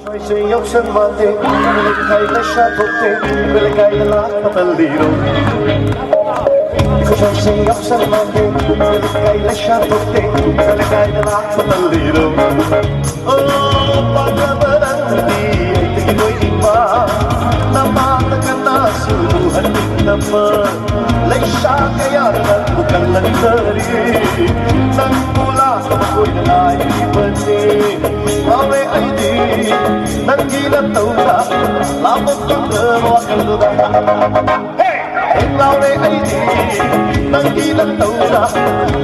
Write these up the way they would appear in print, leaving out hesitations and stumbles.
Observate, quelle che lasciato te, quelle che lasciato all'iro. Cosa sei osservate, quelle che lasciato te, quelle che lasciato all'iro. Oh, paglabarandi, ti voy ba, namata ka na suluhan naman. Laisha kaya bukan lantari, nang pula ako'y nalaibani. Awe ay di, nang ginataw na, labot ng wakal na. Hey! Awe ay di, nang ginataw na,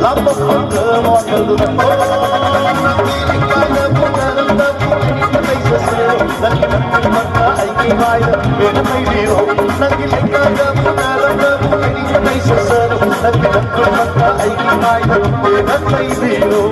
labot ng wakal na. Nang giling ka na po na ng dami, patay sa sa'yo, nakinang mata ay kimaya, pero may biro. Nang giling ka na po na ng dami, patay sa sa'yo, nakinang mata ay kimaya, pero may biro.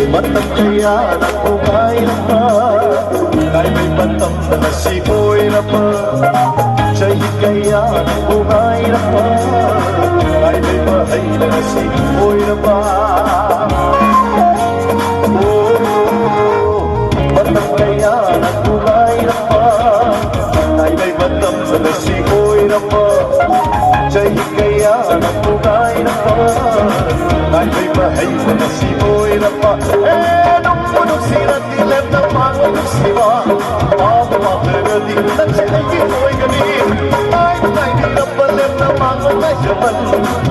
Matang kaya na kumay na pa, kay may batang na nasikoy na pa. Siya'y kaya na kumay na pa, kay may bahay na nasikoy na pa. Matang kaya na kumay na pa, kay may batang na nasikoy na pa. Siya'y kaya na kumay na pa, kay may bahay na nasikoy na pa. Nung punog sirat dilem ng mga siwa, mamamakagadi ng sila'y kiko'y ganin. Ay nagkabalem ng mga mayaman,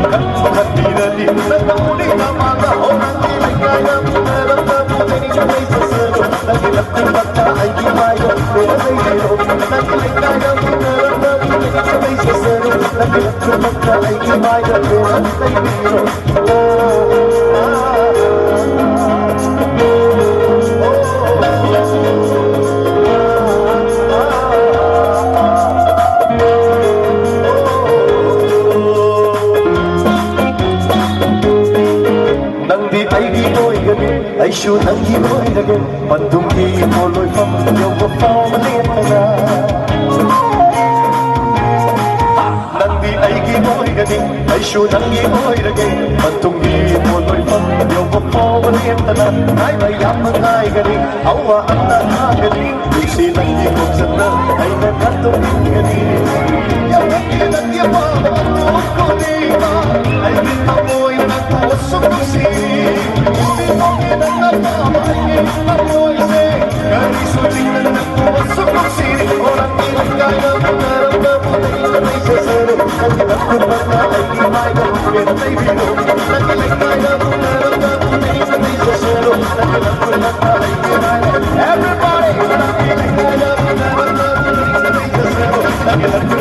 at mga dinadi ng nauli na mga orang dilay kaya meron na bukanin na may sasalo. Nagilat ng bata ay gimayo, pero may hero. Nagilat kaya meron na bukanin na may sasalo. Nagilat ng bata ay gimayo, pero may hero. Ay shoot ang gino'y lagay, pandumi mo lo'y pamayaw ko pamalit na. Nang di ay gino'y ganing, ay shoot ang gino'y lagay, pandumi mo lo'y pamayaw ko pamalit na. Ay mayaman ay ganing, awa ang nakagaling, di silang gino'y sana, ay nagkatong ganing. Yung ilan niya pa, mga tuwag ko diba, ay bitamoy na nagpuso ko siya. Everybody!